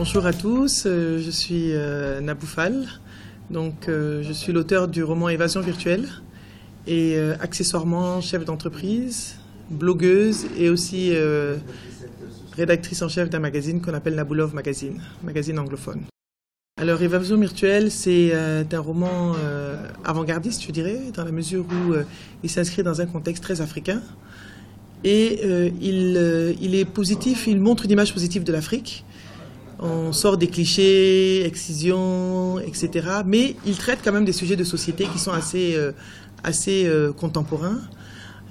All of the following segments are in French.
Bonjour à tous, je suis Nabou Fall, je suis l'auteur du roman Évasion virtuelle et accessoirement chef d'entreprise, blogueuse et aussi rédactrice en chef d'un magazine qu'on appelle Nabou Love Magazine, magazine anglophone. Alors Évasion virtuelle, c'est un roman avant-gardiste, je dirais, dans la mesure où il s'inscrit dans un contexte très africain et il est positif, il montre une image positive de l'Afrique. On sort des clichés, excision, etc. Mais il traite quand même des sujets de société qui sont assez contemporains,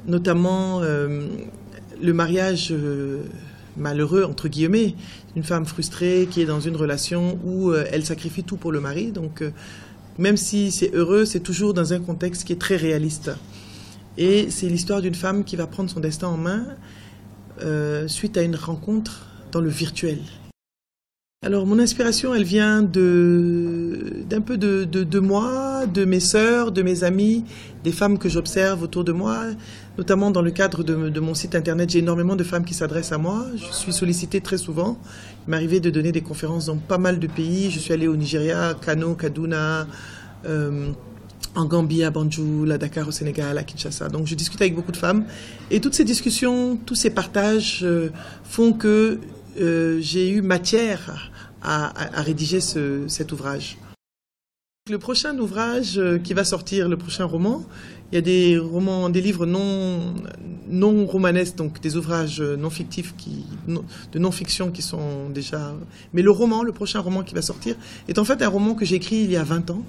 notamment le mariage malheureux, entre guillemets, une femme frustrée qui est dans une relation où elle sacrifie tout pour le mari. Donc, même si c'est heureux, c'est toujours dans un contexte qui est très réaliste. Et c'est l'histoire d'une femme qui va prendre son destin en main suite à une rencontre dans le virtuel. Alors, mon inspiration, elle vient d'un peu de moi, de mes sœurs, de mes amis, des femmes que j'observe autour de moi. Notamment dans le cadre de mon site internet, j'ai énormément de femmes qui s'adressent à moi. Je suis sollicitée très souvent. Il m'est arrivé de donner des conférences dans pas mal de pays. Je suis allée au Nigeria, Kano, Kaduna, en Gambie, à Banjul, à Dakar au Sénégal, à Kinshasa. Donc je discute avec beaucoup de femmes. Et toutes ces discussions, tous ces partages font que j'ai eu matière à rédiger cet ouvrage. Le prochain ouvrage qui va sortir, le prochain roman, il y a des livres non romanesques, donc des ouvrages non fictifs, de non-fiction qui sont déjà... Mais le prochain roman qui va sortir, est en fait un roman que j'ai écrit il y a 20 ans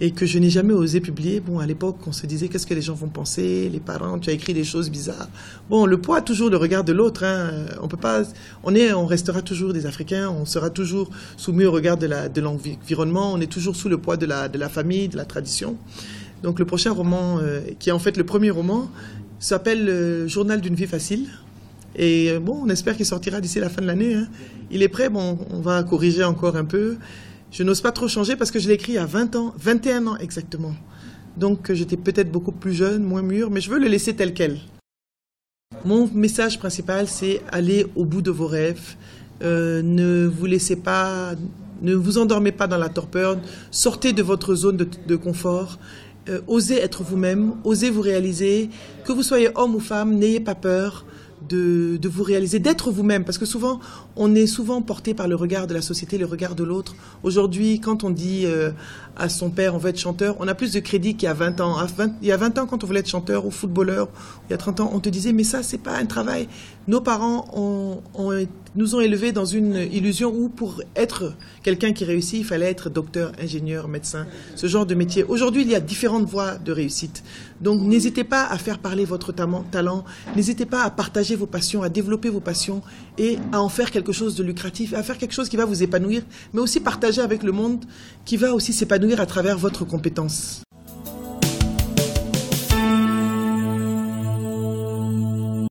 et que je n'ai jamais osé publier. Bon, à l'époque, on se disait qu'est-ce que les gens vont penser, les parents, tu as écrit des choses bizarres. Bon, le poids, toujours le regard de l'autre, hein. On peut pas, on restera toujours des Africains, on sera toujours soumis au regard de l'environnement, on est toujours sous le poids de la famille, de la tradition. Donc le prochain roman, qui est en fait le premier roman, s'appelle Journal d'une vie facile. Et bon, on espère qu'il sortira d'ici la fin de l'année, hein. Il est prêt, bon, on va corriger encore un peu. Je n'ose pas trop changer parce que je l'ai écrit il y a 20 ans, 21 ans exactement. Donc j'étais peut-être beaucoup plus jeune, moins mûre, mais je veux le laisser tel quel. Mon message principal, c'est aller au bout de vos rêves. Ne vous endormez pas dans la torpeur. Sortez de votre zone de confort. Osez être vous-même, osez vous réaliser. Que vous soyez homme ou femme, n'ayez pas peur de vous réaliser, d'être vous-même, parce que souvent, on est souvent porté par le regard de la société, le regard de l'autre. Aujourd'hui, quand on dit à son père, on veut être chanteur, on a plus de crédit qu'il y a 20 ans. Il y a 20 ans, quand on voulait être chanteur ou footballeur, il y a 30 ans, on te disait, mais ça, c'est pas un travail. Nos parents nous ont élevés dans une illusion où, pour être quelqu'un qui réussit, il fallait être docteur, ingénieur, médecin, ce genre de métier. Aujourd'hui, il y a différentes voies de réussite. Donc, n'hésitez pas à faire parler votre talent, n'hésitez pas à partager vos passions, à développer vos passions et à en faire quelque chose de lucratif, à faire quelque chose qui va vous épanouir, mais aussi partager avec le monde qui va aussi s'épanouir à travers votre compétence.